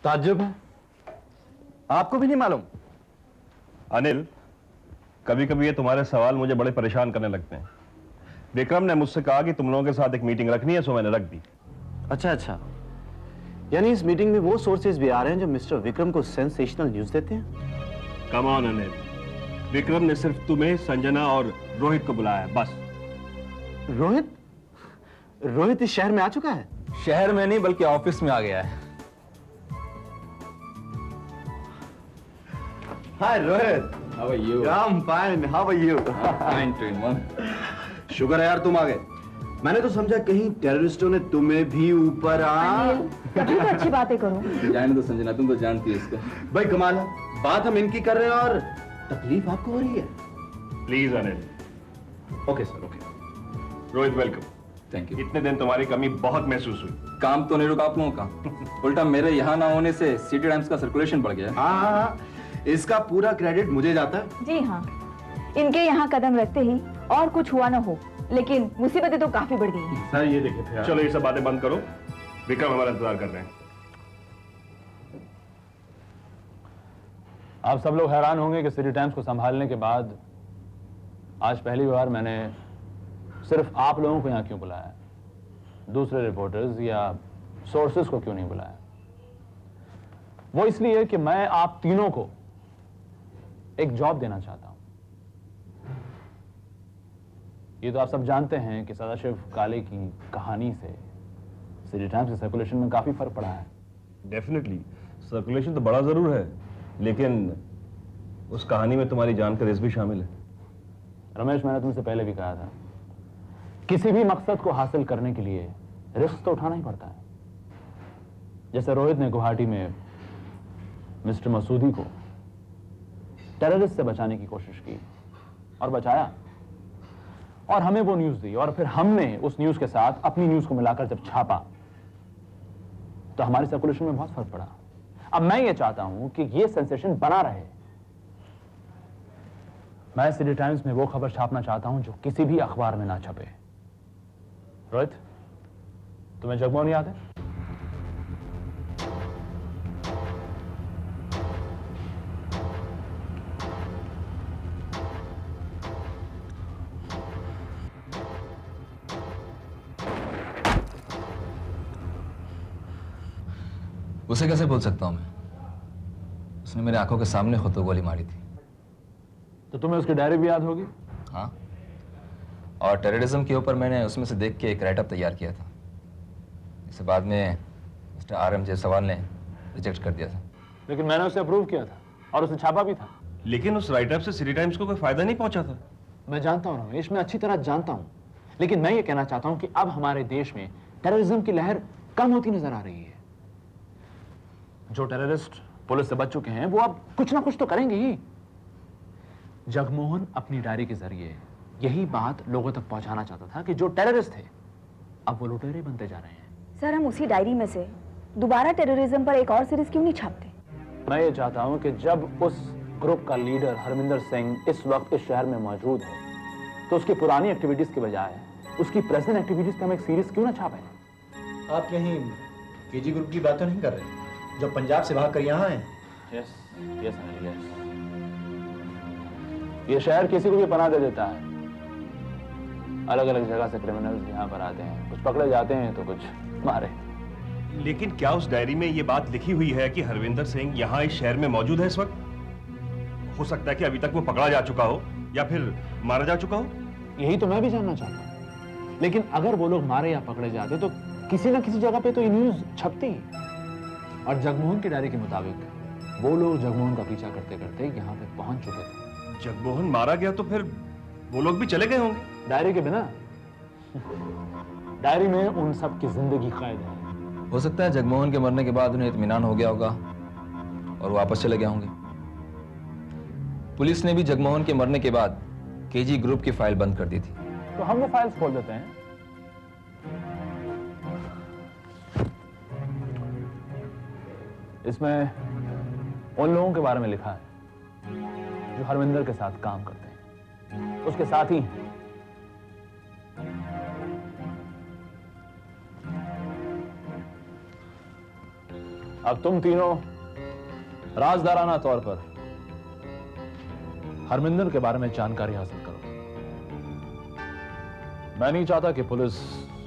ताज्जुब है, आपको भी नहीं मालूम? अनिल, कभी कभी ये तुम्हारे सवाल मुझे बड़े परेशान करने लगते हैं। विक्रम ने मुझसे कहा कि तुम लोगों के साथ एक मीटिंग रखनी है, सो मैंने रख दी। अच्छा अच्छा, यानी इस मीटिंग में वो सोर्सेज भी आ रहे हैं जो मिस्टर विक्रम को सेंसेशनल न्यूज देते हैं? कम ऑन अनिल, विक्रम ने सिर्फ तुम्हें, संजना और रोहित को बुलाया है, बस। रोहित? रोहित इस शहर में आ चुका है? शहर में नहीं बल्कि ऑफिस में आ गया है। हाय Rohit, How are you? I'm fine, how are you? Fine, twin one. शुक्र है यार तुम आ गए। मैंने तो समझा कहीं टेररिस्टों ने तुम्हें भी ऊपर कभी तो अच्छी बातें करो। जाने दो संजना, तुम तो जानती हो इसको। भाई कमाल है, बात हम इनकी कर रहे हैं और तकलीफ आपको हो रही है। Please Anil. Okay sir, okay. Rohit welcome. Thank you. इतने दिन तुम्हारी कमी बहुत महसूस हुई। काम तो नहीं रुका आप लोगों का, उल्टा मेरे यहाँ ना होने से सिटी टाइम्स का सर्कुलेशन बढ़ गया। हाँ, इसका पूरा क्रेडिट मुझे जाता है। जी हाँ, इनके यहाँ कदम रखते ही और कुछ हुआ ना हो, लेकिन मुसीबतें तो काफी बढ़ गई हैं। सर ये देखे थे। चलो ये सब बातें बंद करो, विक्रम हमारा इंतजार कर रहे हैं। आप सब लोग हैरान होंगे कि सिटी टाइम्स को संभालने के बाद आज पहली बार मैंने सिर्फ आप लोगों को यहाँ क्यों बुलाया, दूसरे रिपोर्टर्स या सोर्सेस को क्यों नहीं बुलाया। वो इसलिए कि मैं आप तीनों को एक जॉब देना चाहता हूं। ये तो आप सब जानते हैं कि सदाशिव काले की कहानी से सिटी टाइम्स के सर्कुलेशन में काफी फर्क पड़ा है। डेफिनेटली सर्कुलेशन तो बड़ा जरूर है, लेकिन उस कहानी में तुम्हारी जान का रिस्क भी शामिल है। रमेश, मैंने तुमसे पहले भी कहा था, किसी भी मकसद को हासिल करने के लिए रिस्क तो उठाना ही पड़ता है। जैसे रोहित ने गुवाहाटी में मिस्टर मसूदी को टेररिस्ट से बचाने की कोशिश की और बचाया, और हमें वो न्यूज दी, और फिर हमने उस न्यूज के साथ अपनी न्यूज को मिलाकर जब छापा तो हमारे सर्कुलेशन में बहुत फर्क पड़ा। अब मैं ये चाहता हूं कि ये सेंसेशन बना रहे। मैं सिटी टाइम्स में वो खबर छापना चाहता हूं जो किसी भी अखबार में ना छपे। रोहित, तुम्हें जगमोहन याद है? उसे कैसे बोल सकता हूँ मैं? उसने मेरे आंखों के सामने खुद तो गोली मारी थी। तो तुम्हें उसकी डायरी भी याद होगी? हाँ, और टेररिज्म के ऊपर मैंने उसमें से देख के एक राइटअप तैयार किया था। इसे बाद में मिस्टर RM जायसवाल ने रिजेक्ट कर दिया था। लेकिन मैंने उसे अप्रूव किया था और उसे छापा भी था। लेकिन उस राइटअप से सिटी टाइम्स को कोई फायदा नहीं पहुंचा था। मैं जानता हूं रमेश, मैं अच्छी तरह जानता हूं, लेकिन मैं ये कहना चाहता हूं कि अब हमारे देश में टेररिज्म की लहर कम होती नजर आ रही है। जो टेररिस्ट पुलिस से बच चुके हैं वो अब कुछ ना कुछ तो करेंगे ही। जगमोहन अपनी डायरी के जरिए यही बात लोगों तक पहुंचाना चाहता था कि जो टेररिस्ट थे अब वो लुटेरे बनते जा रहे हैं। सर, हम उसी डायरी में से दोबारा टेररिज्म पर एक और सीरीज क्यों नहीं छापते? मैं ये चाहता हूं कि जब उस ग्रुप का लीडर हरमिंदर सिंह इस वक्त इस शहर में मौजूद है तो उसकी पुरानी एक्टिविटीज के बजाय उसकी प्रेजेंट एक्टिविटीज का हम एक सीरीज क्यों ना छापें। आप कहीं केजी ग्रुप की बात तो नहीं कर रहे जो पंजाब से भाग कर यहाँ आए? Yes yes yes. ये शहर किसी को भी पनाह दे देता है। अलग अलग जगह से क्रिमिनल्स यहाँ पर आते हैं, कुछ पकड़े जाते हैं तो कुछ मारे। लेकिन क्या उस डायरी में ये बात लिखी हुई है कि हरविंदर सिंह यहाँ इस शहर में मौजूद है इस वक्त? हो सकता है कि अभी तक वो पकड़ा जा चुका हो या फिर मारा जा चुका हो। यही तो मैं भी जानना चाहता हूँ। लेकिन अगर वो लोग मारे या पकड़े जाते तो किसी ना किसी जगह पे तो ये न्यूज छपती। और जगमोहन की डायरी के मुताबिक वो लोग जगमोहन का पीछा करते करते यहाँ पे पहुंच चुके थे। जगमोहन मारा गया तो फिर वो लोग भी चले गए होंगे। डायरी के बिना? डायरी में उन सब की जिंदगी कैद है। हो सकता है जगमोहन के मरने के बाद उन्हें इत्मीनान हो गया होगा और वापस चले गए होंगे। पुलिस ने भी जगमोहन के मरने के बाद केजी ग्रुप की फाइल बंद कर दी थी। तो हम वो फाइल्स खोल देते हैं। इसमें उन लोगों के बारे में लिखा है जो हरविंदर के साथ काम करते हैं, उसके साथ ही अब तुम तीनों राजदाराना तौर पर हरमिंदर के बारे में जानकारी हासिल करो। मैं नहीं चाहता कि पुलिस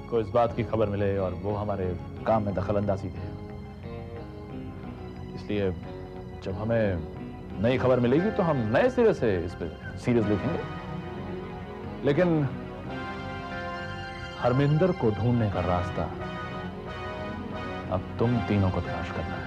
को इस बात की खबर मिले और वो हमारे काम में दखलंदाजी करे। इसलिए जब हमें नई खबर मिलेगी तो हम नए सिरे से इस पे सीरियस लिखेंगे। लेकिन हरमिंदर को ढूंढने का रास्ता अब तुम तीनों को तलाश करना है।